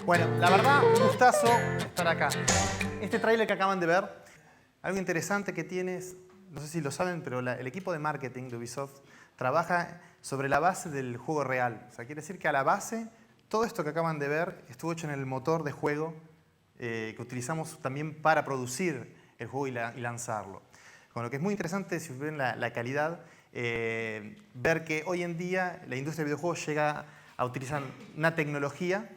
Bueno, la verdad, un gustazo estar acá. Este tráiler que acaban de ver, algo interesante que tiene es, no sé si lo saben, pero el equipo de marketing de Ubisoft trabaja sobre la base del juego real. O sea, quiere decir que a la base, todo esto que acaban de ver estuvo hecho en el motor de juego que utilizamos también para producir el juego y lanzarlo. Con lo que es muy interesante, si ven la calidad, ver que hoy en día la industria de videojuegos llega a utilizar una tecnología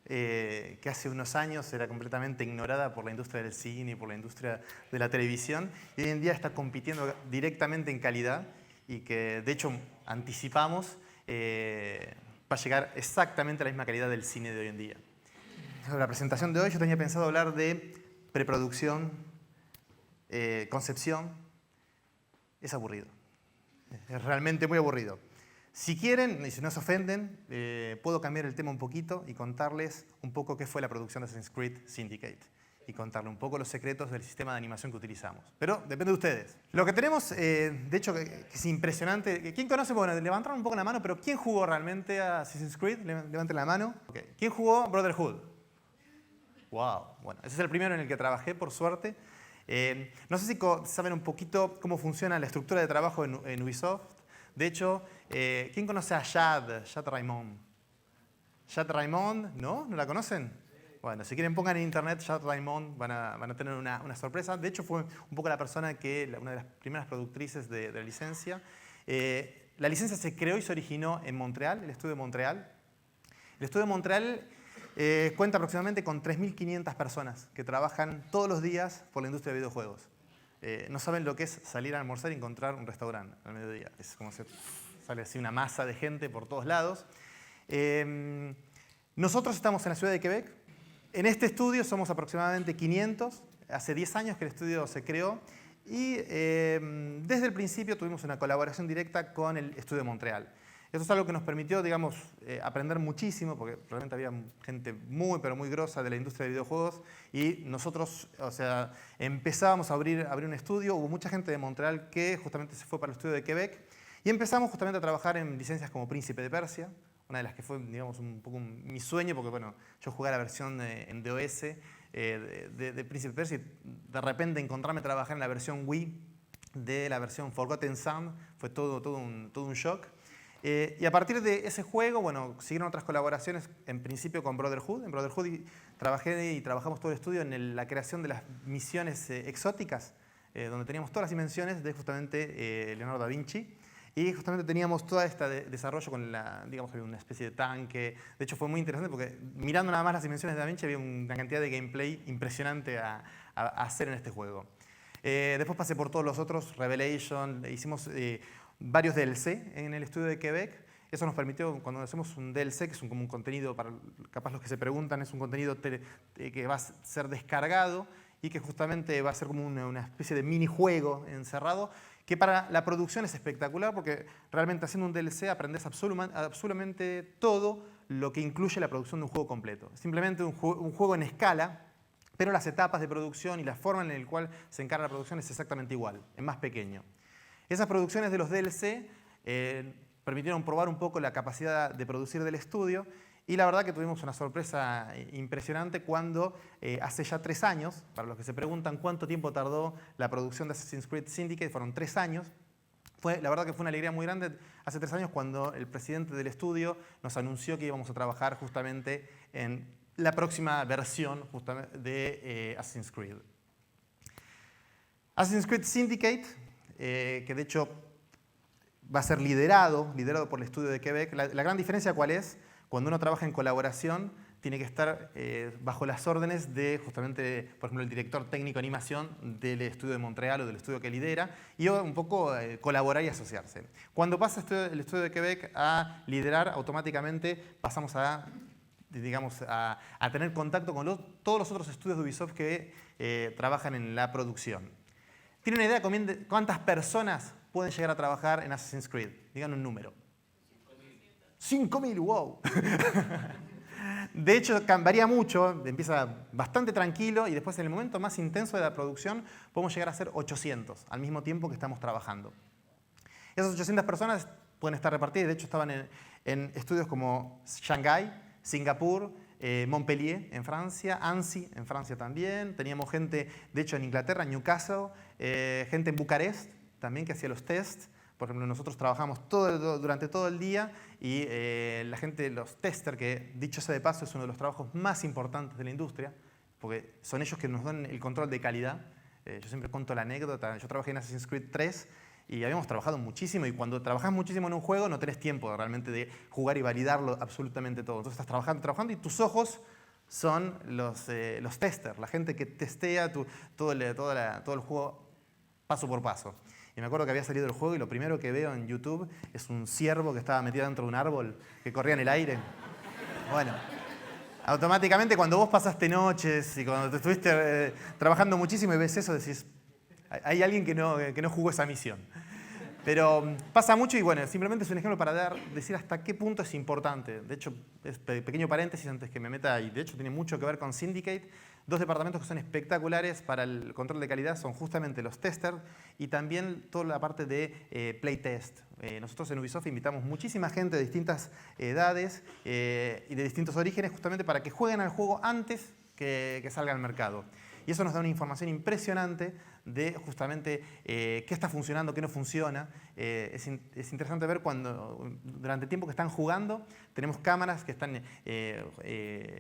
que hace unos años era completamente ignorada por la industria del cine y por la industria de la televisión, y hoy en día está compitiendo directamente en calidad y que de hecho anticipamos va a llegar exactamente a la misma calidad del cine de hoy en día. Sobre la presentación de hoy yo tenía pensado hablar de preproducción, concepción. Es aburrido, es realmente muy aburrido. Si quieren, y si no se ofenden, puedo cambiar el tema un poquito y contarles un poco qué fue la producción de Assassin's Creed Syndicate y contarles un poco los secretos del sistema de animación que utilizamos. Pero depende de ustedes. Lo que tenemos, de hecho, que es impresionante. ¿Quién conoce? Bueno, levantaron un poco la mano, pero ¿quién jugó realmente a Assassin's Creed? Levanten la mano. Okay. ¿Quién jugó Brotherhood? Wow, bueno, ese es el primero en el que trabajé, por suerte. No sé si saben un poquito cómo funciona la estructura de trabajo en Ubisoft. De hecho, ¿quién conoce a Jade Raymond? Jade Raymond, ¿no? ¿No la conocen? Bueno, si quieren pongan en internet Jade Raymond, van a tener una sorpresa. De hecho, fue un poco la persona una de las primeras productrices de la licencia. La licencia se creó y se originó en Montreal, el estudio de Montreal. El estudio de Montreal cuenta aproximadamente con 3.500 personas que trabajan todos los días por la industria de videojuegos. No saben lo que es salir a almorzar y encontrar un restaurante al mediodía. Es como se sale así una masa de gente por todos lados. Nosotros estamos en la ciudad de Quebec. En este estudio somos aproximadamente 500. Hace 10 años que el estudio se creó. Y desde el principio tuvimos una colaboración directa con el estudio de Montreal. Eso es algo que nos permitió, digamos, aprender muchísimo, porque realmente había gente muy, pero muy grosa de la industria de videojuegos, y nosotros, o sea, empezábamos a abrir un estudio. Hubo mucha gente de Montreal que justamente se fue para el estudio de Quebec, y empezamos justamente a trabajar en licencias como Príncipe de Persia, una de las que fue, digamos, un poco mi sueño, porque, bueno, yo jugué la versión en DOS de Príncipe de Persia, y de repente encontrarme trabajar en la versión Wii de la versión Forgotten Son fue todo un shock. Y a partir de ese juego, bueno, siguieron otras colaboraciones, en principio con Brotherhood. En Brotherhood trabajamos todo el estudio en la creación de las misiones exóticas, donde teníamos todas las dimensiones de justamente Leonardo da Vinci. Y justamente teníamos todo este desarrollo con digamos, había una especie de tanque. De hecho, fue muy interesante porque mirando nada más las dimensiones de Da Vinci había una cantidad de gameplay impresionante a hacer en este juego. Después pasé por todos los otros, Revelation, hicimos varios DLC en el estudio de Quebec. Eso nos permitió, cuando hacemos un DLC, que es como un contenido, para capaz los que se preguntan, es un contenido que va a ser descargado y que justamente va a ser como una especie de minijuego encerrado, que para la producción es espectacular porque realmente haciendo un DLC aprendes absolutamente todo lo que incluye la producción de un juego completo. Simplemente un juego en escala, pero las etapas de producción y la forma en la cual se encarga la producción es exactamente igual, es más pequeño. Esas producciones de los DLC permitieron probar un poco la capacidad de producir del estudio, y la verdad que tuvimos una sorpresa impresionante cuando hace ya 3 años, para los que se preguntan cuánto tiempo tardó la producción de Assassin's Creed Syndicate, fueron 3 años. La verdad que fue una alegría muy grande hace 3 años cuando el presidente del estudio nos anunció que íbamos a trabajar justamente en la próxima versión justamente de Assassin's Creed. Assassin's Creed Syndicate, que de hecho va a ser liderado por el estudio de Quebec. La gran diferencia, ¿cuál es? Cuando uno trabaja en colaboración, tiene que estar bajo las órdenes de justamente, por ejemplo, el director técnico de animación del estudio de Montreal o del estudio que lidera, y un poco colaborar y asociarse. Cuando pasa el estudio de Quebec a liderar, automáticamente pasamos digamos, a tener contacto con todos los otros estudios de Ubisoft que trabajan en la producción. ¿Tienen una idea de cuántas personas pueden llegar a trabajar en Assassin's Creed? Digan un número. 5.000, wow. De hecho, varía mucho, empieza bastante tranquilo y después en el momento más intenso de la producción podemos llegar a ser 800 al mismo tiempo que estamos trabajando. Esas 800 personas pueden estar repartidas, de hecho estaban en estudios como Shanghái, Singapur, Montpellier en Francia, Annecy en Francia también. Teníamos gente, de hecho, en Inglaterra, en Newcastle, gente en Bucarest también que hacía los tests. Por ejemplo, nosotros trabajamos durante todo el día y la gente, los testers, que dicho sea de paso es uno de los trabajos más importantes de la industria, porque son ellos que nos dan el control de calidad. Yo siempre cuento la anécdota, yo trabajé en Assassin's Creed 3 y habíamos trabajado muchísimo y cuando trabajas muchísimo en un juego no tenés tiempo realmente de jugar y validarlo absolutamente todo. Entonces estás trabajando y tus ojos son los testers, la gente que testea todo el juego paso por paso. Y me acuerdo que había salido el juego y lo primero que veo en YouTube es un ciervo que estaba metido dentro de un árbol que corría en el aire. Bueno, automáticamente cuando vos pasaste noches y cuando te estuviste trabajando muchísimo y ves eso, decís, hay alguien que no jugó esa misión. Pero pasa mucho y bueno, simplemente es un ejemplo para decir hasta qué punto es importante. De hecho, es pequeño paréntesis antes que me meta, y de hecho tiene mucho que ver con Syndicate. Dos departamentos que son espectaculares para el control de calidad son justamente los testers y también toda la parte de playtest. Nosotros en Ubisoft invitamos muchísima gente de distintas edades y de distintos orígenes justamente para que jueguen al juego antes que salga al mercado. Y eso nos da una información impresionante de justamente qué está funcionando, qué no funciona. Es interesante ver cuando, durante el tiempo que están jugando, tenemos cámaras que están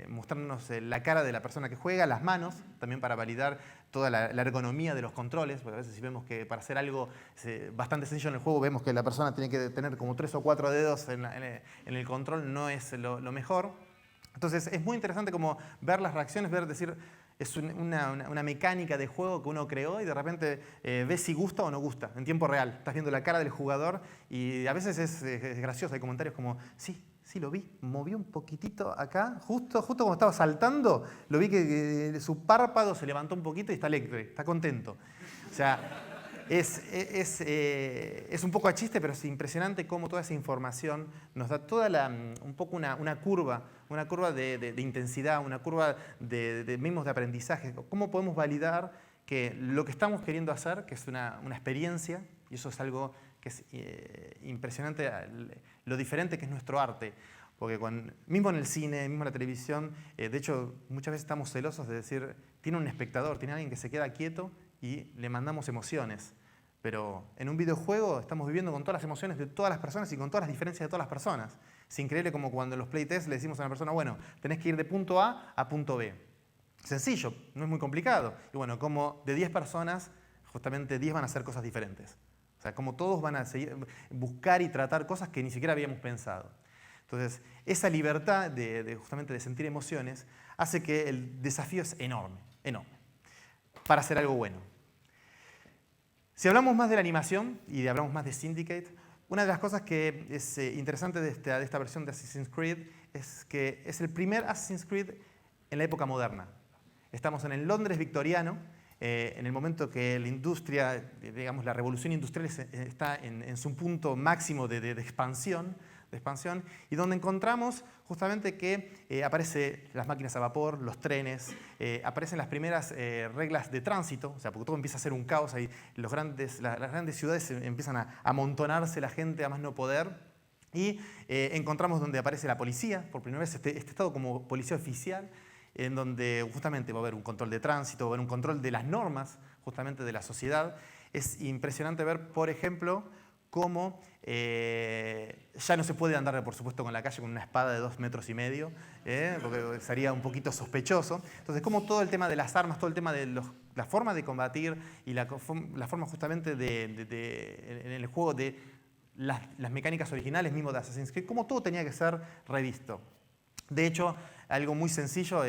mostrándonos la cara de la persona que juega, las manos, también para validar toda la ergonomía de los controles, porque a veces si vemos que para hacer algo bastante sencillo en el juego, vemos que la persona tiene que tener como 3 o 4 dedos en el control, no es lo mejor. Entonces es muy interesante como ver las reacciones, decir, es una mecánica de juego que uno creó y de repente ves si gusta o no gusta, en tiempo real. Estás viendo la cara del jugador y a veces es gracioso, hay comentarios como, sí, lo vi, movió un poquitito acá, justo cuando estaba saltando, lo vi que su párpado se levantó un poquito y está alegre, está contento. O sea, es un poco a chiste, pero es impresionante cómo toda esa información nos da un poco una curva de intensidad, una curva de mismos de aprendizaje. Cómo podemos validar que lo que estamos queriendo hacer, que es una experiencia, y eso es algo que es impresionante, lo diferente que es nuestro arte. Porque mismo en el cine, mismo en la televisión, de hecho, muchas veces estamos celosos de decir, tiene un espectador, tiene alguien que se queda quieto y le mandamos emociones. Pero en un videojuego estamos viviendo con todas las emociones de todas las personas y con todas las diferencias de todas las personas. Es increíble como cuando en los playtests le decimos a una persona, bueno, tenés que ir de punto A a punto B. Sencillo, no es muy complicado. Y bueno, como de 10 personas, justamente 10 van a hacer cosas diferentes. O sea, como todos van a buscar y tratar cosas que ni siquiera habíamos pensado. Entonces, esa libertad justamente de sentir emociones hace que el desafío es enorme, para hacer algo bueno. Si hablamos más de la animación y hablamos más de Syndicate, una de las cosas que es interesante de esta versión de Assassin's Creed es que es el primer Assassin's Creed en la época moderna. Estamos en el Londres victoriano, en el momento que la industria, digamos, la revolución industrial está en su punto máximo de expansión, y donde encontramos justamente que aparecen las máquinas a vapor, los trenes, aparecen las primeras reglas de tránsito, o sea, porque todo empieza a ser un caos, ahí las grandes ciudades empiezan a amontonarse la gente a más no poder, y encontramos donde aparece la policía, por primera vez este estado como policía oficial, en donde justamente va a haber un control de tránsito, va a haber un control de las normas justamente de la sociedad. Es impresionante ver, por ejemplo, cómo ya no se puede andar, por supuesto, con la calle con una espada de 2,5 metros, porque sería un poquito sospechoso. Entonces, como todo el tema de las armas, todo el tema de la forma de combatir y la forma justamente en el juego de las mecánicas originales mismo de Assassin's Creed, cómo todo tenía que ser revisto. De hecho, algo muy sencillo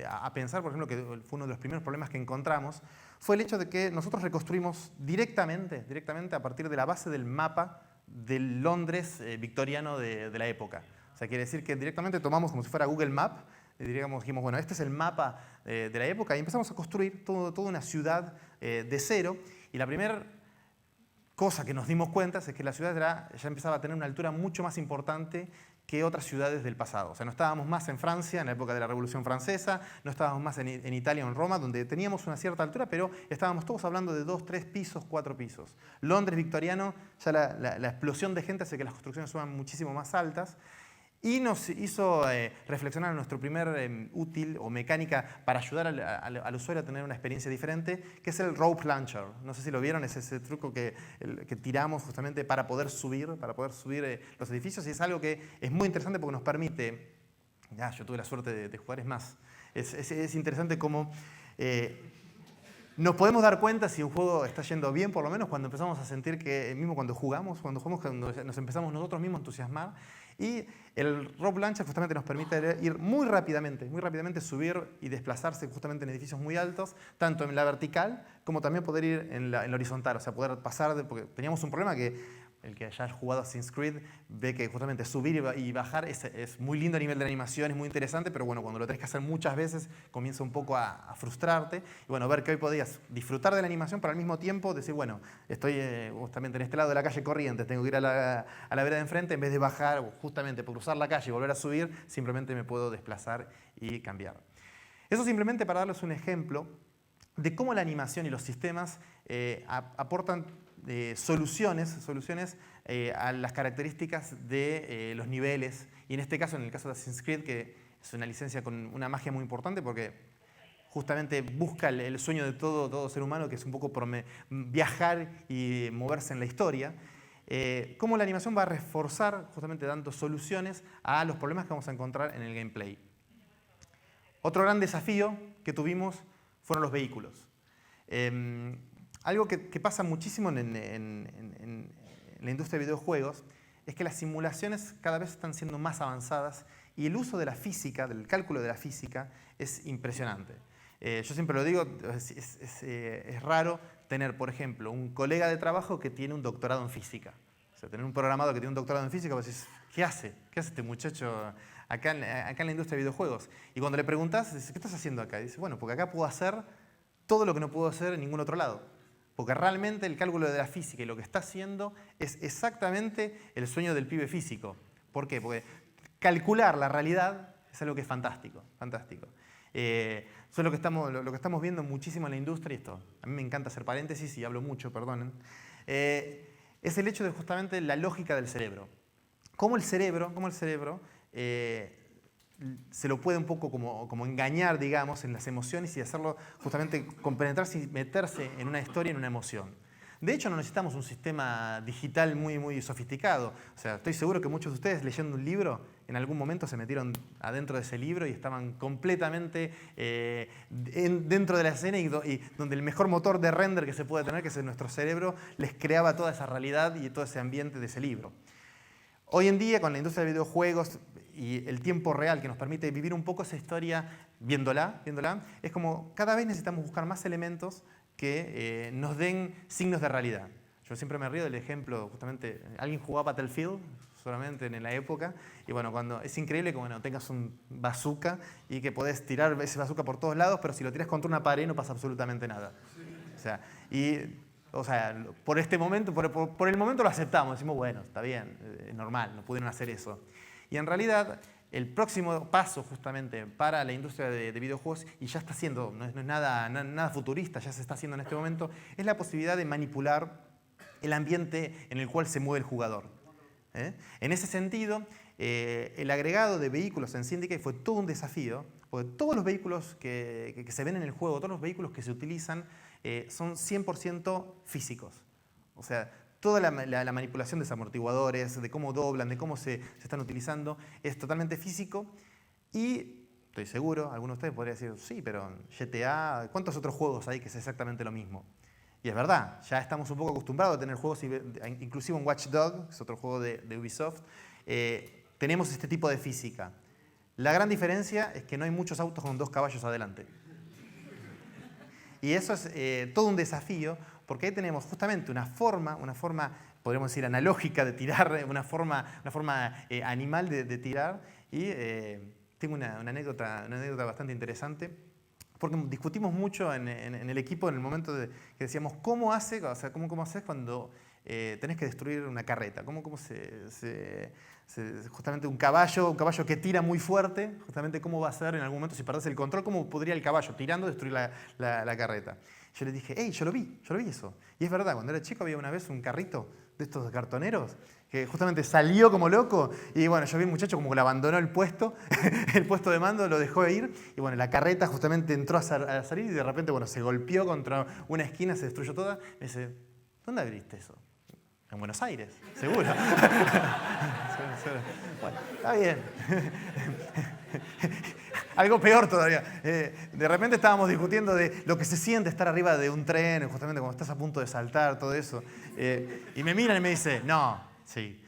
a pensar, por ejemplo, que fue uno de los primeros problemas que encontramos, fue el hecho de que nosotros reconstruimos directamente a partir de la base del mapa del Londres victoriano de la época. O sea, quiere decir que directamente tomamos como si fuera Google Map, dijimos, bueno, este es el mapa de la época, y empezamos a construir toda una ciudad de cero, y la primera cosa que nos dimos cuenta es que la ciudad ya empezaba a tener una altura mucho más importante que otras ciudades del pasado. O sea, no estábamos más en Francia, en la época de la Revolución Francesa, no estábamos más en Italia o en Roma, donde teníamos una cierta altura, pero estábamos todos hablando de 2, 3 pisos, 4 pisos. Londres victoriano, ya la explosión de gente hace que las construcciones suban muchísimo más altas, Y nos hizo reflexionar en nuestro primer útil o mecánica para ayudar al usuario a tener una experiencia diferente, que es el Rope Launcher. No sé si lo vieron, es ese truco que tiramos justamente para poder subir los edificios. Y es algo que es muy interesante porque nos permite, yo tuve la suerte de jugar, es más, es interesante cómo nos podemos dar cuenta si un juego está yendo bien, por lo menos cuando empezamos a sentir que, mismo cuando jugamos, cuando nos empezamos nosotros mismos a entusiasmar. Y el Rope Launcher justamente nos permite ir muy rápidamente subir y desplazarse justamente en edificios muy altos, tanto en la vertical como también poder ir en la horizontal, o sea, poder pasar, porque teníamos un problema que el que haya jugado Assassin's Creed ve que justamente subir y bajar es muy lindo a nivel de animación, es muy interesante, pero bueno, cuando lo tenés que hacer muchas veces comienza un poco a frustrarte. Y bueno, ver que hoy podías disfrutar de la animación, pero al mismo tiempo decir, bueno, estoy justamente en este lado de la calle Corrientes, tengo que ir a la vereda de enfrente, en vez de bajar justamente por cruzar la calle y volver a subir, simplemente me puedo desplazar y cambiar. Eso simplemente para darles un ejemplo de cómo la animación y los sistemas aportan soluciones a las características de los niveles. Y en este caso, en el caso de Assassin's Creed, que es una licencia con una magia muy importante porque justamente busca el sueño de todo ser humano, que es un poco viajar y moverse en la historia. Cómo la animación va a reforzar, justamente dando soluciones a los problemas que vamos a encontrar en el gameplay. Otro gran desafío que tuvimos fueron los vehículos. Algo que pasa muchísimo en la industria de videojuegos es que las simulaciones cada vez están siendo más avanzadas y el uso de la física, del cálculo de la física, es impresionante. Yo siempre lo digo, es raro tener, por ejemplo, un colega de trabajo que tiene un doctorado en física. O sea, tener un programador que tiene un doctorado en física, vos decís, ¿qué hace? ¿Qué hace este muchacho acá en la industria de videojuegos? Y cuando le preguntás, dices, ¿qué estás haciendo acá? Y dice, bueno, porque acá puedo hacer todo lo que no puedo hacer en ningún otro lado. Porque realmente el cálculo de la física y lo que está haciendo es exactamente el sueño del pibe físico. ¿Por qué? Porque calcular la realidad es algo que es fantástico, fantástico. Eso es lo que estamos viendo muchísimo en la industria, y esto, a mí me encanta hacer paréntesis y hablo mucho, perdonen, es el hecho de justamente la lógica del cerebro. Cómo el cerebro se lo puede un poco como engañar, digamos, en las emociones y hacerlo justamente compenetrarse y meterse en una historia, en una emoción. De hecho, no necesitamos un sistema digital muy sofisticado. O sea, estoy seguro que muchos de ustedes leyendo un libro, en algún momento se metieron adentro de ese libro y estaban completamente dentro de la escena y donde el mejor motor de render que se puede tener, que es nuestro cerebro, les creaba toda esa realidad y todo ese ambiente de ese libro. Hoy en día, con la industria de videojuegos y el tiempo real que nos permite vivir un poco esa historia viéndola, es como cada vez necesitamos buscar más elementos que nos den signos de realidad. Yo siempre me río del ejemplo, justamente, alguien jugaba Battlefield solamente en la época, y bueno, es increíble que tengas un bazooka y que podés tirar ese bazooka por todos lados, pero si lo tiras contra una pared no pasa absolutamente nada. O sea, por este momento, por el momento lo aceptamos, decimos, bueno, está bien, es normal, no pudieron hacer eso. Y en realidad, el próximo paso justamente para la industria de videojuegos, y ya está haciendo, no es nada futurista, ya se está haciendo en este momento, es la posibilidad de manipular el ambiente en el cual se mueve el jugador. En ese sentido, el agregado de vehículos en Syndicate fue todo un desafío, porque todos los vehículos que se ven en el juego, todos los vehículos que se utilizan, son 100% físicos. O sea, toda la manipulación de desamortiguadores, de cómo doblan, de cómo se están utilizando, es totalmente físico. Y estoy seguro, algunos de ustedes podrían decir, sí, pero GTA, ¿cuántos otros juegos hay que es exactamente lo mismo? Y es verdad, ya estamos un poco acostumbrados a tener juegos, inclusive un Watch Dogs, que es otro juego de Ubisoft, tenemos este tipo de física. La gran diferencia es que no hay muchos autos con 2 caballos adelante. Y eso es todo un desafío, porque ahí tenemos justamente una forma, podríamos decir, analógica de tirar, una forma animal de tirar. Y tengo una anécdota bastante interesante, porque discutimos mucho en el equipo en el momento que decíamos, ¿cómo haces cuando tenés que destruir una carreta? Justamente un caballo que tira muy fuerte, justamente cómo va a ser en algún momento si perdés el control, cómo podría el caballo tirando destruir la carreta. Yo le dije, hey, yo lo vi eso. Y es verdad, cuando era chico había una vez un carrito de estos cartoneros, que justamente salió como loco y bueno, yo vi un muchacho como que le abandonó el puesto de mando, lo dejó ir y bueno, la carreta justamente entró a salir y de repente, bueno, se golpeó contra una esquina, se destruyó toda. Me dice, ¿dónde abriste eso? En Buenos Aires, seguro. Bueno, está bien. Algo peor todavía. De repente estábamos discutiendo de lo que se siente estar arriba de un tren, justamente cuando estás a punto de saltar, todo eso. Y me miran y me dicen, no, sí.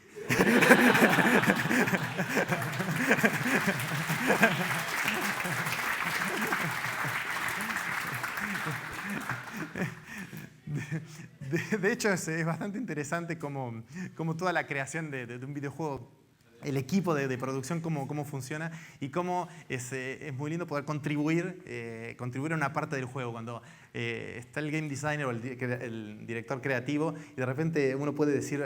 De hecho, es bastante interesante como toda la creación de un videojuego, el equipo de producción, cómo funciona y cómo es muy lindo poder contribuir a una parte del juego. Cuando está el game designer o el director creativo y de repente uno puede decir,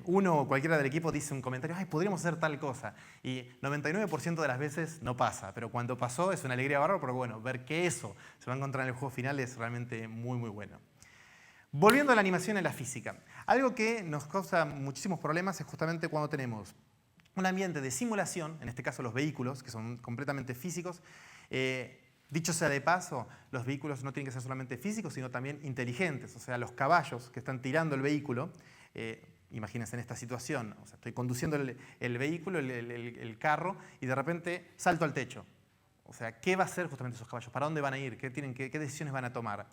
uno o cualquiera del equipo dice un comentario, ay, podríamos hacer tal cosa. Y 99% de las veces no pasa, pero cuando pasó es una alegría bárbara, porque bueno, ver que eso se va a encontrar en el juego final es realmente muy, muy bueno. Volviendo a la animación en la física, algo que nos causa muchísimos problemas es justamente cuando tenemos un ambiente de simulación, en este caso los vehículos, que son completamente físicos. Dicho sea de paso, los vehículos no tienen que ser solamente físicos, sino también inteligentes. O sea, los caballos que están tirando el vehículo, imagínense en esta situación, o sea, estoy conduciendo el vehículo, el carro, y de repente salto al techo. O sea, ¿qué va a hacer justamente esos caballos? ¿Para dónde van a ir? ¿Qué decisiones van a tomar?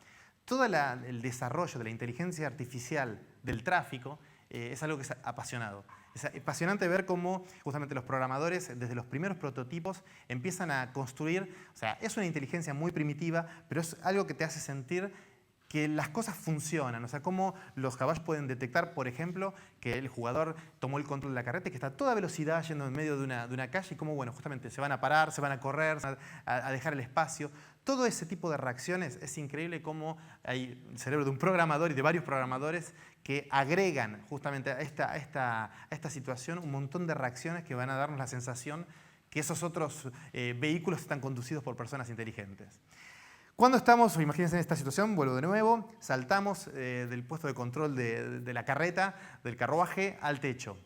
Todo el desarrollo de la inteligencia artificial del tráfico es algo que es apasionado. Es apasionante ver cómo justamente los programadores, desde los primeros prototipos, empiezan a construir, o sea, es una inteligencia muy primitiva, pero es algo que te hace sentir que las cosas funcionan. O sea, cómo los caballos pueden detectar, por ejemplo, que el jugador tomó el control de la carreta y que está a toda velocidad yendo en medio de una calle y cómo, bueno, justamente se van a parar, se van a correr, se van a dejar el espacio. Todo ese tipo de reacciones es increíble cómo hay el cerebro de un programador y de varios programadores que agregan justamente a esta situación un montón de reacciones que van a darnos la sensación que esos otros vehículos están conducidos por personas inteligentes. Cuando estamos, imagínense en esta situación, vuelvo de nuevo, saltamos del puesto de control de la carreta, del carruaje, al techo.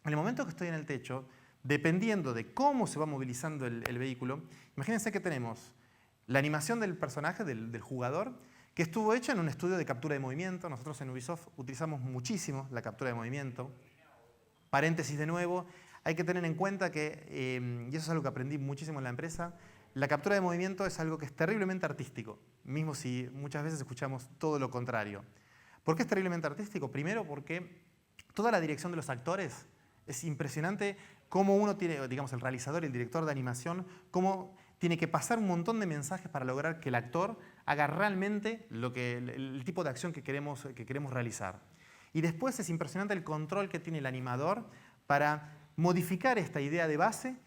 En el momento que estoy en el techo, dependiendo de cómo se va movilizando el vehículo, imagínense que tenemos la animación del personaje, del jugador, que estuvo hecha en un estudio de captura de movimiento. Nosotros en Ubisoft utilizamos muchísimo la captura de movimiento. Paréntesis de nuevo, hay que tener en cuenta que, y eso es algo que aprendí muchísimo en la empresa, la captura de movimiento es algo que es terriblemente artístico, mismo si muchas veces escuchamos todo lo contrario. ¿Por qué es terriblemente artístico? Primero porque toda la dirección de los actores es impresionante cómo uno tiene, digamos, el realizador y el director de animación, cómo tiene que pasar un montón de mensajes para lograr que el actor haga realmente el tipo de acción que queremos realizar. Y después es impresionante el control que tiene el animador para modificar esta idea de base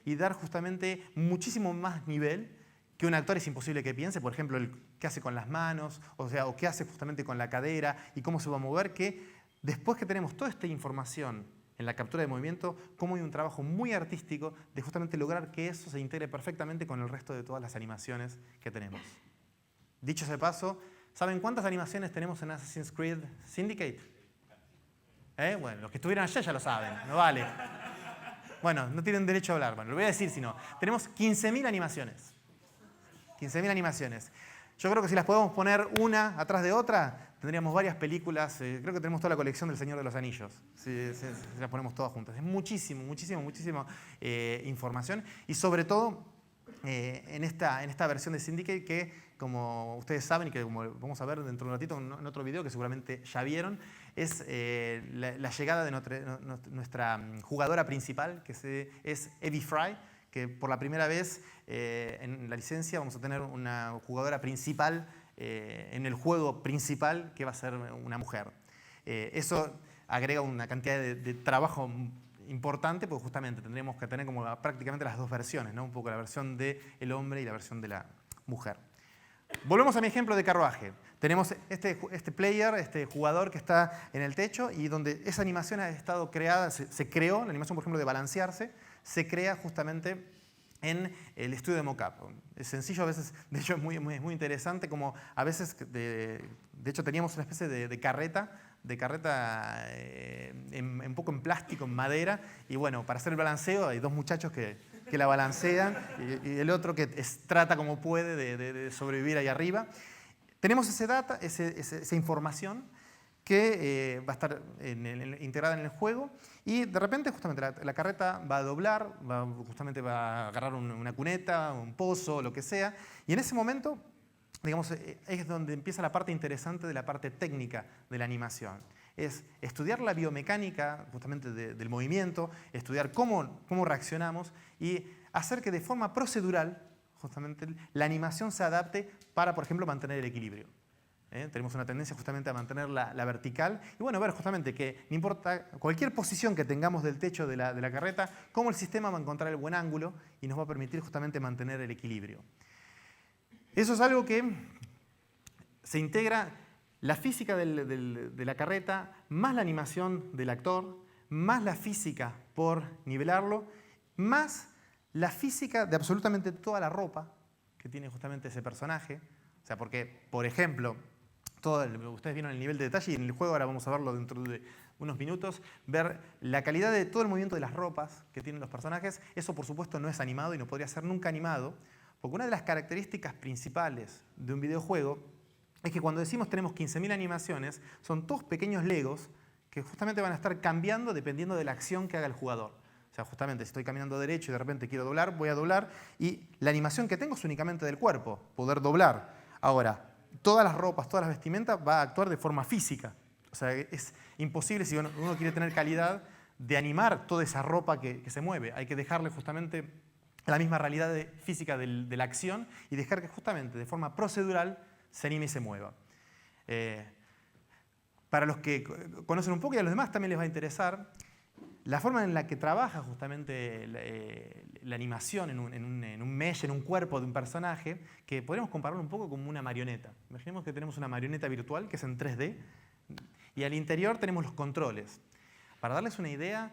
y dar justamente muchísimo más nivel que un actor es imposible que piense. Por ejemplo, el qué hace con las manos, o qué hace justamente con la cadera y cómo se va a mover, que después que tenemos toda esta información en la captura de movimiento, cómo hay un trabajo muy artístico de justamente lograr que eso se integre perfectamente con el resto de todas las animaciones que tenemos. Dicho ese paso, ¿saben cuántas animaciones tenemos en Assassin's Creed Syndicate? Bueno, los que estuvieron allá ya lo saben, no vale. Bueno, no tienen derecho a hablar, bueno, lo voy a decir si no. Tenemos 15.000 animaciones. 15.000 animaciones. Yo creo que si las podemos poner una atrás de otra, tendríamos varias películas. Creo que tenemos toda la colección del Señor de los Anillos. Si las ponemos todas juntas. Es muchísima información. Y sobre todo, en esta versión de Syndicate que, como ustedes saben y que como vamos a ver dentro de un ratito en otro video que seguramente ya vieron, es la llegada de nuestra jugadora principal, que es Evie Fry, que por la primera vez en la licencia vamos a tener una jugadora principal en el juego principal que va a ser una mujer. Eso agrega una cantidad de trabajo importante, porque justamente tendríamos que tener como prácticamente las dos versiones, ¿no? Un poco la versión del hombre y la versión de la mujer. Volvemos a mi ejemplo de carruaje. Tenemos este player, este jugador que está en el techo y donde esa animación ha estado creada, se creó, la animación por ejemplo de balancearse, se crea justamente en el estudio de mockup. Es sencillo a veces, de hecho es muy interesante como a veces, de hecho teníamos una especie de carreta un poco en plástico, en madera, y bueno, para hacer el balanceo hay dos muchachos que la balancean y el otro que trata como puede de sobrevivir ahí arriba. Tenemos esa información que va a estar integrada en el juego y de repente justamente la carreta va a doblar, justamente va a agarrar una cuneta, un pozo, lo que sea, y en ese momento, digamos, es donde empieza la parte interesante de la parte técnica de la animación. Es estudiar la biomecánica justamente del movimiento, estudiar cómo reaccionamos y hacer que de forma procedural justamente la animación se adapte para, por ejemplo, mantener el equilibrio. Tenemos una tendencia justamente a mantener la vertical y bueno, ver justamente que no importa cualquier posición que tengamos del techo de la carreta, cómo el sistema va a encontrar el buen ángulo y nos va a permitir justamente mantener el equilibrio. Eso es algo que se integra la física de la carreta, más la animación del actor, más la física por nivelarlo, más la física de absolutamente toda la ropa que tiene justamente ese personaje. O sea, porque, por ejemplo, ustedes vieron el nivel de detalle y en el juego, ahora vamos a verlo dentro de unos minutos, ver la calidad de todo el movimiento de las ropas que tienen los personajes. Eso, por supuesto, no es animado y no podría ser nunca animado, porque una de las características principales de un videojuego es que cuando decimos tenemos 15.000 animaciones, son todos pequeños legos que justamente van a estar cambiando dependiendo de la acción que haga el jugador. O sea, justamente si estoy caminando derecho y de repente quiero doblar, voy a doblar y la animación que tengo es únicamente del cuerpo, poder doblar. Ahora, todas las ropas, todas las vestimentas va a actuar de forma física. O sea, es imposible si uno quiere tener calidad de animar toda esa ropa que se mueve. Hay que dejarle justamente la misma realidad física de la acción y dejar que justamente de forma procedural se anime y se mueva. Para los que conocen un poco y a los demás también les va a interesar la forma en la que trabaja justamente la animación en un mesh, en un cuerpo de un personaje, que podríamos compararlo un poco como una marioneta. Imaginemos que tenemos una marioneta virtual que es en 3D y al interior tenemos los controles. Para darles una idea,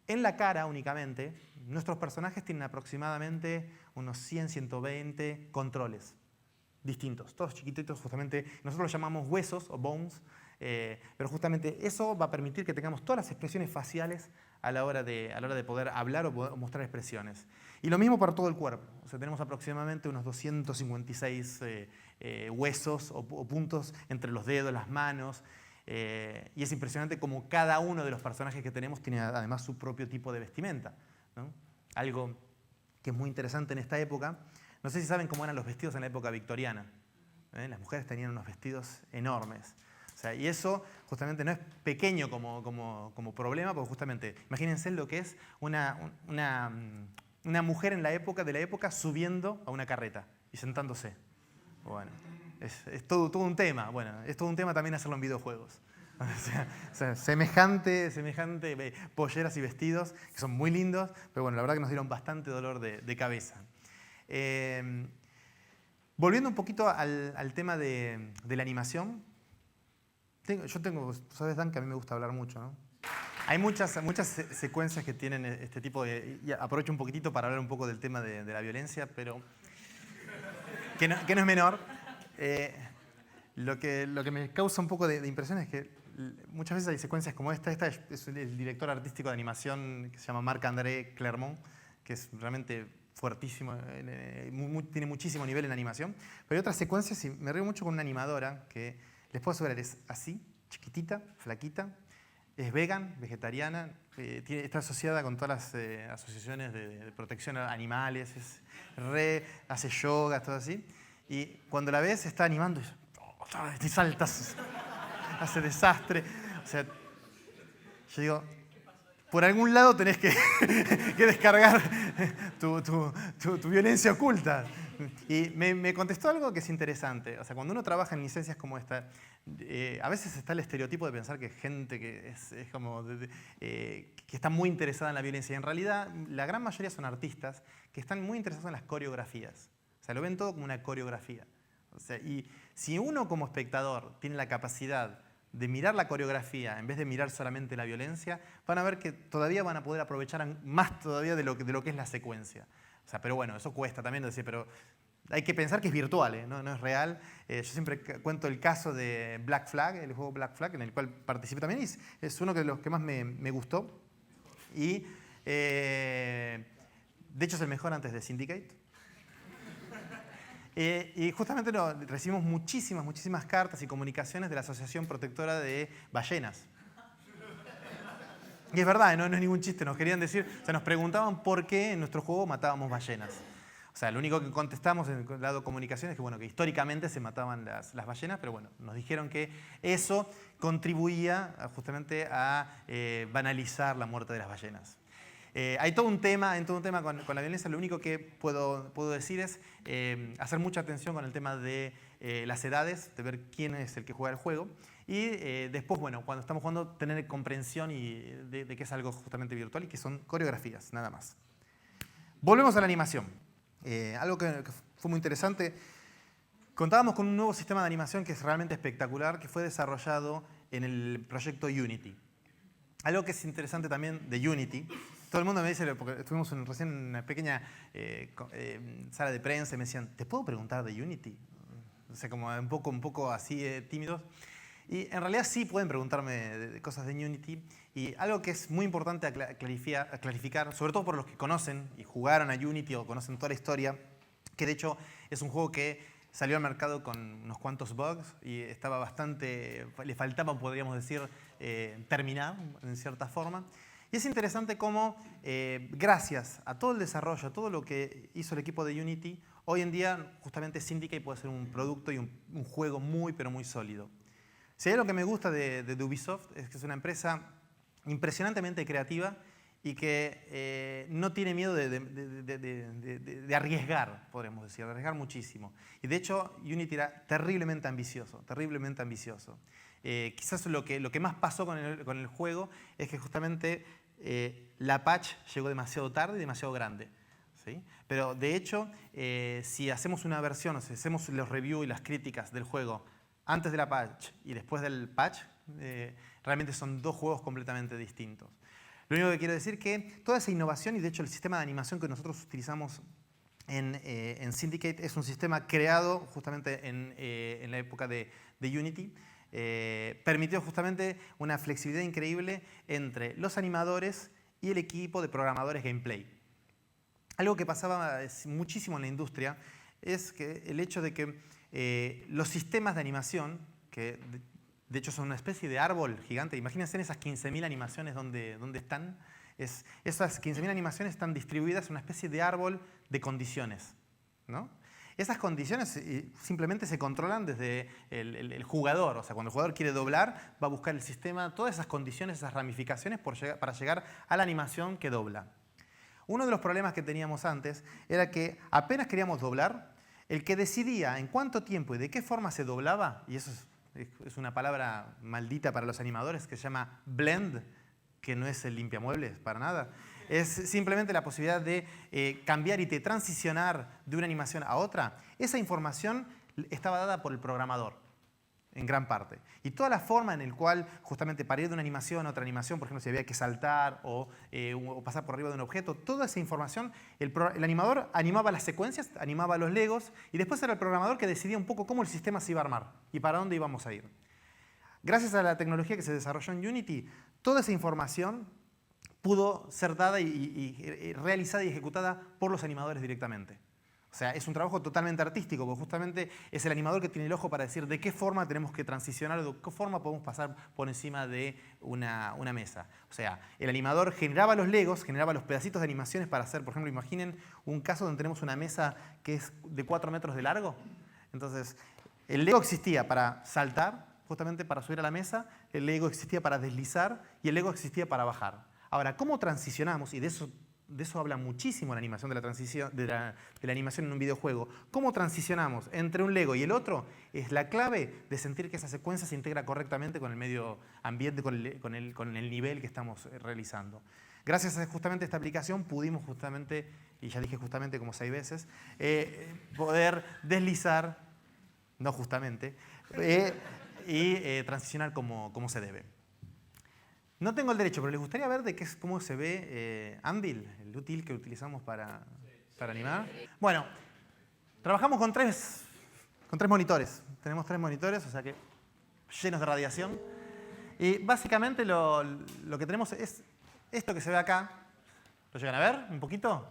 en la cara únicamente, nuestros personajes tienen aproximadamente unos 100, 120 controles distintos, todos chiquititos justamente. Nosotros los llamamos huesos o bones, pero justamente eso va a permitir que tengamos todas las expresiones faciales a la hora de poder hablar o mostrar expresiones. Y lo mismo para todo el cuerpo. O sea, tenemos aproximadamente unos 256 huesos o puntos entre los dedos, las manos. Y es impresionante como cada uno de los personajes que tenemos tiene además su propio tipo de vestimenta, ¿no? Algo que es muy interesante en esta época. No sé si saben cómo eran los vestidos en la época victoriana. Las mujeres tenían unos vestidos enormes. O sea, y eso justamente no es pequeño como problema, porque justamente, imagínense lo que es una mujer de la época subiendo a una carreta y sentándose. Bueno, es todo un tema. Bueno, es todo un tema también hacerlo en videojuegos. O sea, semejante polleras y vestidos, que son muy lindos, pero bueno, la verdad que nos dieron bastante dolor de cabeza. Volviendo un poquito al tema de la animación, sabes, Dan, que a mí me gusta hablar mucho, ¿no? Hay muchas secuencias que tienen este tipo de... Y aprovecho un poquitito para hablar un poco del tema de la violencia, pero que no es menor. Lo que me causa un poco de impresión es que muchas veces hay secuencias como esta. Esta es el director artístico de animación que se llama Marc-André Clermont, que es realmente fuertísimo, tiene muchísimo nivel en animación. Pero hay otras secuencias, y me río mucho con una animadora que les puedo asegurar, es así, chiquitita, flaquita, es vegan, vegetariana, está asociada con todas las asociaciones de protección a animales, hace yoga, todo así. Y cuando la ves, está animando y saltas, hace desastre. O sea, yo digo, por algún lado tenés que descargar tu violencia oculta. Y me contestó algo que es interesante. O sea, cuando uno trabaja en licencias como esta, a veces está el estereotipo de pensar que gente que que está muy interesada en la violencia. Y en realidad, la gran mayoría son artistas que están muy interesados en las coreografías. O sea, lo ven todo como una coreografía. O sea, y si uno como espectador tiene la capacidad de mirar la coreografía en vez de mirar solamente la violencia, van a ver que todavía van a poder aprovechar más todavía de lo que es la secuencia. O sea, pero bueno, eso cuesta también decir, pero hay que pensar que es virtual, ¿eh? No es real. Yo siempre cuento el caso de Black Flag, el juego Black Flag, en el cual participé también, y es uno de los que más me gustó. Y de hecho es el mejor antes de Syndicate. Y justamente recibimos muchísimas cartas y comunicaciones de la Asociación Protectora de Ballenas. Y es verdad, no es ningún chiste, nos querían decir, o sea, nos preguntaban por qué en nuestro juego matábamos ballenas. O sea, lo único que contestamos en el lado de comunicación es que, bueno, que históricamente se mataban las ballenas, pero bueno, nos dijeron que eso contribuía justamente a banalizar la muerte de las ballenas. Hay todo un tema con la violencia. Lo único que puedo decir es hacer mucha atención con el tema de las edades, de ver quién es el que juega el juego. Y después, bueno, cuando estamos jugando, tener comprensión de que es algo justamente virtual y que son coreografías, nada más. Volvemos a la animación. Algo que fue muy interesante. Contábamos con un nuevo sistema de animación que es realmente espectacular, que fue desarrollado en el proyecto Unity. Algo que es interesante también de Unity, todo el mundo me dice, porque estuvimos recién en una pequeña sala de prensa y me decían, ¿te puedo preguntar de Unity? O sea, como un poco así tímidos. Y en realidad sí pueden preguntarme de cosas de Unity. Y algo que es muy importante a clarificar, sobre todo por los que conocen y jugaron a Unity o conocen toda la historia, que de hecho es un juego que salió al mercado con unos cuantos bugs y estaba bastante, le faltaba, podríamos decir, terminar en cierta forma. Y es interesante cómo, gracias a todo el desarrollo, a todo lo que hizo el equipo de Unity, hoy en día justamente Syndicate puede ser un producto y un juego muy, pero muy sólido. Si hay algo que me gusta de Ubisoft es que es una empresa impresionantemente creativa y que no tiene miedo de arriesgar, podríamos decir, de arriesgar muchísimo. Y de hecho, Unity era terriblemente ambicioso, terriblemente ambicioso. Quizás lo que más pasó con el juego es que justamente la patch llegó demasiado tarde y demasiado grande. ¿Sí? Pero de hecho, si hacemos una versión, o si hacemos los reviews y las críticas del juego antes de la patch y después del patch, realmente son dos juegos completamente distintos. Lo único que quiero decir es que toda esa innovación y de hecho el sistema de animación que nosotros utilizamos en Syndicate es un sistema creado justamente en la época de Unity. Permitió justamente una flexibilidad increíble entre los animadores y el equipo de programadores gameplay. Algo que pasaba muchísimo en la industria es que el hecho de que los sistemas de animación, que de hecho son una especie de árbol gigante, imagínense en esas 15.000 animaciones donde están, esas 15.000 animaciones están distribuidas en una especie de árbol de condiciones, ¿no? Esas condiciones simplemente se controlan desde el jugador. O sea, cuando el jugador quiere doblar, va a buscar el sistema, todas esas condiciones, esas ramificaciones para llegar a la animación que dobla. Uno de los problemas que teníamos antes era que apenas queríamos doblar, el que decidía en cuánto tiempo y de qué forma se doblaba, y eso es una palabra maldita para los animadores que se llama blend, que no es el limpiamuebles para nada. Es simplemente la posibilidad de cambiar y de transicionar de una animación a otra. Esa información estaba dada por el programador, en gran parte. Y toda la forma en la cual, justamente para ir de una animación a otra animación, por ejemplo, si había que saltar o pasar por arriba de un objeto, toda esa información, el animador animaba las secuencias, animaba los legos, y después era el programador que decidía un poco cómo el sistema se iba a armar y para dónde íbamos a ir. Gracias a la tecnología que se desarrolló en Unity, toda esa información pudo ser dada y realizada y ejecutada por los animadores directamente. O sea, es un trabajo totalmente artístico, porque justamente es el animador que tiene el ojo para decir de qué forma tenemos que transicionar, de qué forma podemos pasar por encima de una mesa. O sea, el animador generaba los legos, generaba los pedacitos de animaciones para hacer, por ejemplo, imaginen un caso donde tenemos una mesa que es de 4 metros de largo. Entonces, el lego existía para saltar, justamente para subir a la mesa, el lego existía para deslizar y el lego existía para bajar. Ahora, ¿cómo transicionamos? Y de eso habla muchísimo la animación de la animación en un videojuego. ¿Cómo transicionamos entre un Lego y el otro? Es la clave de sentir que esa secuencia se integra correctamente con el medio ambiente, con el nivel que estamos realizando. Gracias a justamente esta aplicación pudimos justamente, y ya dije justamente como 6 veces, poder deslizar, no justamente, y transicionar como se debe. No tengo el derecho, pero les gustaría ver cómo se ve Anvil, el útil que utilizamos para animar. Bueno, Trabajamos con tres monitores. Tenemos 3 monitores, o sea que llenos de radiación. Y básicamente lo que tenemos es esto que se ve acá. ¿Lo llegan a ver un poquito?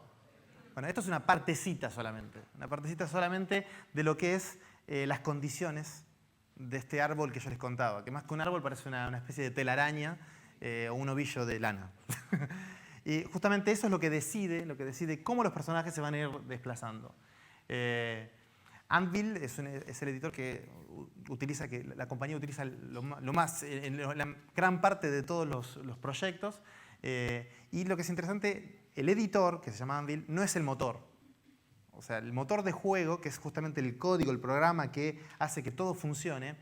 Bueno, esto es una partecita solamente. Una partecita solamente de lo que es las condiciones de este árbol que yo les contaba. Que más que un árbol parece una especie de telaraña o un ovillo de lana. Y justamente eso es lo que decide cómo los personajes se van a ir desplazando. Anvil es el editor que la compañía utiliza la gran parte de todos los proyectos. Y lo que es interesante, el editor, que se llama Anvil, no es el motor. O sea, el motor de juego, que es justamente el código, el programa que hace que todo funcione,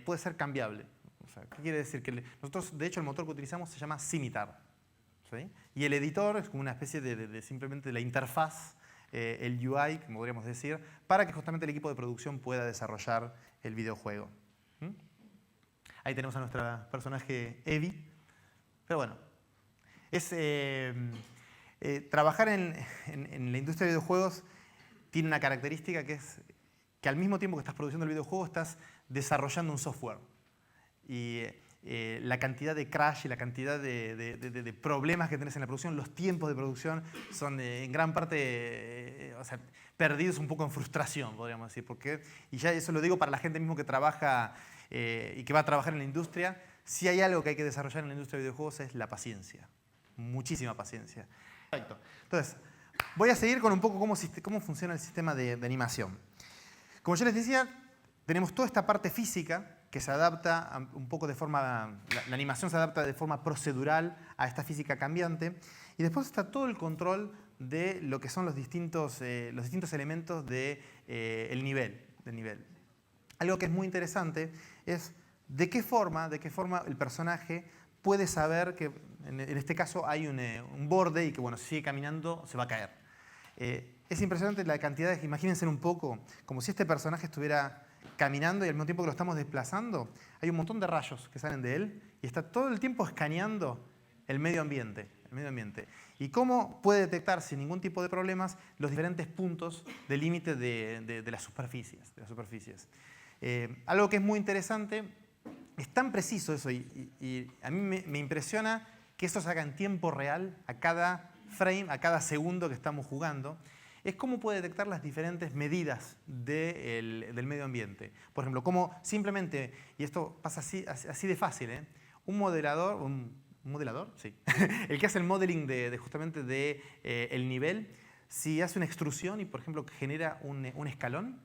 puede ser cambiable. O sea, ¿qué quiere decir? Que nosotros, de hecho, el motor que utilizamos se llama Scimitar, ¿sí? Y el editor es como una especie de simplemente la interfaz, el UI, como podríamos decir, para que justamente el equipo de producción pueda desarrollar el videojuego. ¿Mm? Ahí tenemos a nuestra personaje Evie. Pero bueno, trabajar en la industria de videojuegos tiene una característica que es que al mismo tiempo que estás produciendo el videojuego estás desarrollando un software. Y la cantidad de crash y la cantidad de problemas que tenés en la producción, los tiempos de producción son en gran parte o sea, perdidos un poco en frustración, podríamos decir. Y ya eso lo digo para la gente mismo que trabaja y que va a trabajar en la industria. Si hay algo que hay que desarrollar en la industria de videojuegos es la paciencia. Muchísima paciencia. Perfecto. Entonces, voy a seguir con un poco cómo funciona el sistema de animación. Como yo les decía, tenemos toda esta parte física que se adapta un poco de forma... La animación se adapta de forma procedural a esta física cambiante. Y después está todo el control de lo que son los distintos elementos del nivel. Algo que es muy interesante es de qué forma el personaje puede saber que en este caso hay un borde y que bueno, si sigue caminando se va a caer. Es impresionante la cantidad imagínense un poco, como si este personaje estuviera caminando y al mismo tiempo que lo estamos desplazando, hay un montón de rayos que salen de él y está todo el tiempo escaneando el medio ambiente. Y cómo puede detectar sin ningún tipo de problemas los diferentes puntos de límite de las superficies. Algo que es muy interesante, es tan preciso eso y a mí me impresiona que eso se haga en tiempo real a cada frame, a cada segundo que estamos jugando. Es cómo puede detectar las diferentes medidas del medio ambiente. Por ejemplo, cómo simplemente, y esto pasa así de fácil, un modelador, sí, el que hace el modeling justamente del nivel, si hace una extrusión y, por ejemplo, genera un escalón,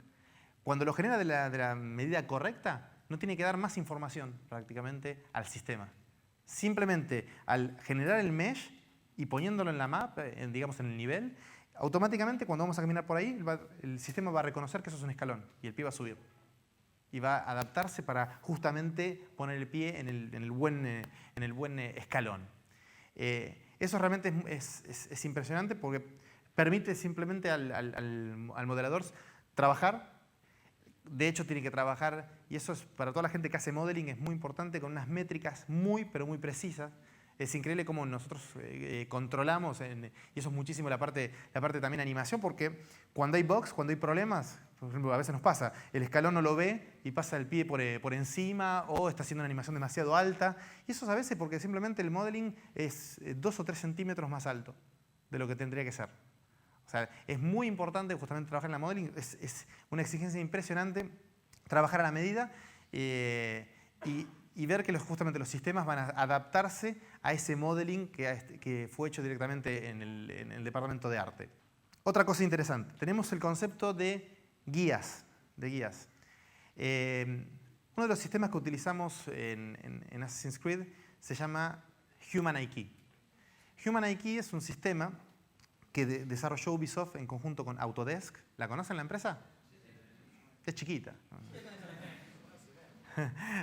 cuando lo genera de la medida correcta, no tiene que dar más información prácticamente al sistema. Simplemente al generar el mesh y poniéndolo en la map, digamos en el nivel, automáticamente cuando vamos a caminar por ahí, el sistema va a reconocer que eso es un escalón y el pie va a subir. Y va a adaptarse para justamente poner el pie en el buen escalón. Eso realmente es impresionante porque permite simplemente al modelador trabajar. De hecho, tiene que trabajar, y eso es para toda la gente que hace modeling, es muy importante, con unas métricas pero muy precisas. Es increíble cómo nosotros controlamos, y eso es muchísimo la parte también de animación, porque cuando hay bugs, cuando hay problemas, por ejemplo, a veces nos pasa, el escalón no lo ve y pasa el pie por encima o está haciendo una animación demasiado alta. Y eso es a veces porque simplemente el modeling es 2 o 3 centímetros más alto de lo que tendría que ser. O sea, es muy importante justamente trabajar en la modeling, es una exigencia impresionante trabajar a la medida y ver que justamente los sistemas van a adaptarse a ese modeling que fue hecho directamente en el departamento de arte. Otra cosa interesante, tenemos el concepto de guías. Uno de los sistemas que utilizamos en Assassin's Creed se llama HumanIK. HumanIK es un sistema que desarrolló Ubisoft en conjunto con Autodesk. ¿La conocen la empresa? Es chiquita.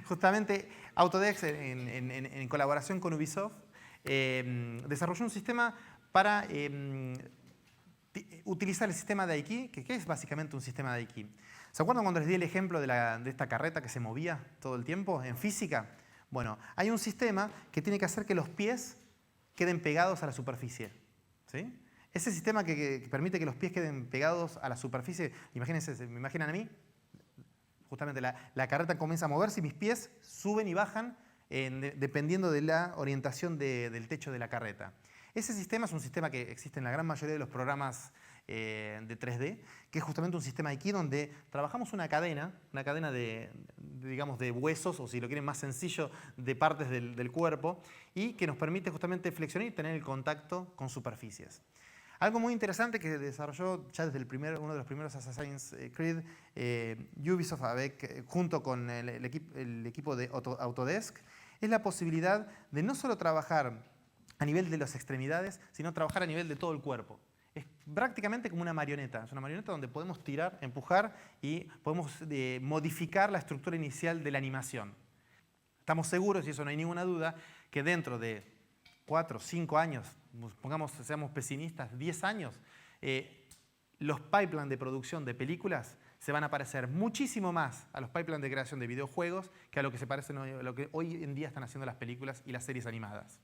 Justamente Autodesk, en colaboración con Ubisoft, desarrolló un sistema para utilizar el sistema de Aiki, que es básicamente un sistema de Aiki. ¿Se acuerdan cuando les di el ejemplo de esta carreta que se movía todo el tiempo en física? Bueno, hay un sistema que tiene que hacer que los pies queden pegados a la superficie, ¿sí? Ese sistema que permite que los pies queden pegados a la superficie, imagínense, me imaginan a mí, justamente la carreta comienza a moverse y mis pies suben y bajan dependiendo de la orientación del techo de la carreta. Ese sistema es un sistema que existe en la gran mayoría de los programas de 3D, que es justamente un sistema aquí donde trabajamos una cadena digamos, de huesos, o si lo quieren más sencillo, de partes del cuerpo, y que nos permite justamente flexionar y tener el contacto con superficies. Algo muy interesante que desarrolló ya desde uno de los primeros Assassin's Creed, Ubisoft junto con el equipo de Autodesk, es la posibilidad de no solo trabajar a nivel de las extremidades, sino trabajar a nivel de todo el cuerpo. Es prácticamente como una marioneta. Es una marioneta donde podemos tirar, empujar y podemos modificar la estructura inicial de la animación. Estamos seguros, y eso no hay ninguna duda, que dentro de 4 o 5 años, pongamos, seamos pesimistas, 10 años, los pipelines de producción de películas se van a parecer muchísimo más a los pipelines de creación de videojuegos que a lo que se parecen a lo que hoy en día están haciendo las películas y las series animadas.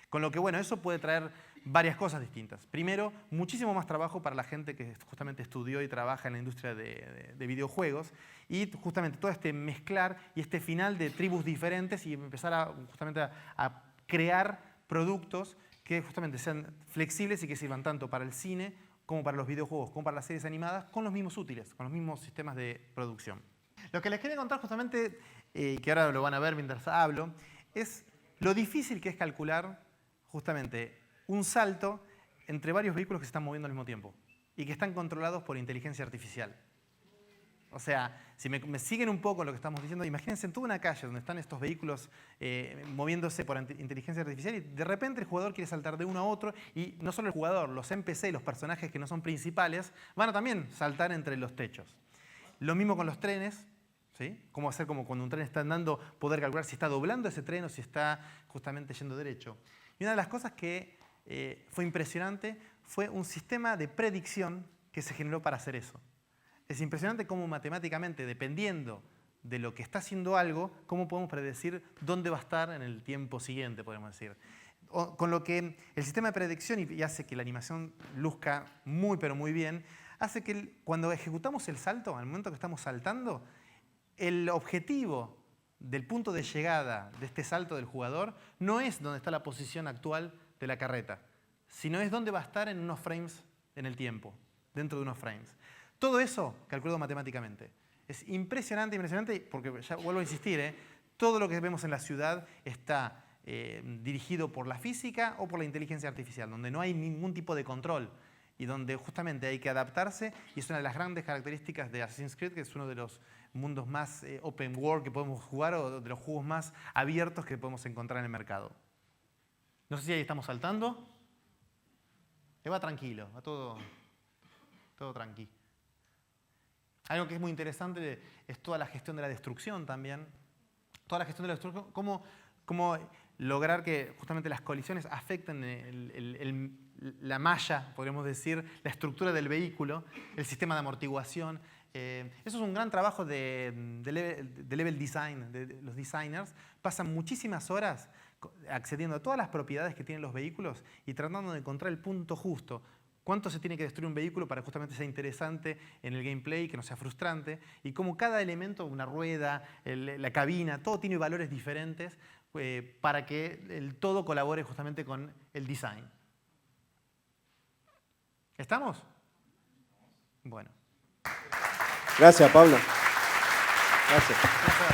Con lo que, bueno, eso puede traer varias cosas distintas. Primero, muchísimo más trabajo para la gente que justamente estudió y trabaja en la industria de videojuegos, y justamente todo este mezclar y este final de tribus diferentes y empezar justamente a crear productos que justamente sean flexibles y que sirvan tanto para el cine como para los videojuegos, como para las series animadas, con los mismos útiles, con los mismos sistemas de producción. Lo que les quería contar justamente, que ahora lo van a ver mientras hablo, es lo difícil que es calcular justamente un salto entre varios vehículos que se están moviendo al mismo tiempo y que están controlados por inteligencia artificial. O sea, si me siguen un poco lo que estamos diciendo, imagínense en toda una calle donde están estos vehículos moviéndose por inteligencia artificial y de repente el jugador quiere saltar de uno a otro, y no solo el jugador, los NPC, los personajes que no son principales, van a también saltar entre los techos. Lo mismo con los trenes, ¿sí? Cómo hacer como cuando un tren está andando, poder calcular si está doblando ese tren o si está justamente yendo derecho. Y una de las cosas que fue impresionante fue un sistema de predicción que se generó para hacer eso. Es impresionante cómo matemáticamente, dependiendo de lo que está haciendo algo, cómo podemos predecir dónde va a estar en el tiempo siguiente, podemos decir. Con lo que el sistema de predicción, y hace que la animación luzca muy, pero muy bien, hace que cuando ejecutamos el salto, al momento que estamos saltando, el objetivo del punto de llegada de este salto del jugador no es donde está la posición actual de la carreta, sino es dónde va a estar en unos frames en el tiempo, dentro de unos frames. Todo eso calculado matemáticamente. Es impresionante, impresionante, porque ya vuelvo a insistir, todo lo que vemos en la ciudad está dirigido por la física o por la inteligencia artificial, donde no hay ningún tipo de control y donde justamente hay que adaptarse, y es una de las grandes características de Assassin's Creed, que es uno de los mundos más open world que podemos jugar, o de los juegos más abiertos que podemos encontrar en el mercado. No sé si ahí estamos saltando. Va tranquilo, va todo tranqui. Algo que es muy interesante es toda la gestión de la destrucción también. Toda la gestión de la destrucción, cómo lograr que justamente las colisiones afecten la malla, podríamos decir, la estructura del vehículo, el sistema de amortiguación. Eso es un gran trabajo de level design, de los designers. Pasan muchísimas horas accediendo a todas las propiedades que tienen los vehículos y tratando de encontrar el punto justo. Cuánto se tiene que destruir un vehículo para justamente sea interesante en el gameplay, que no sea frustrante, y cómo cada elemento, una rueda, la cabina, todo tiene valores diferentes para que el todo colabore justamente con el design. ¿Estamos? Bueno. Gracias, Pablo. Gracias.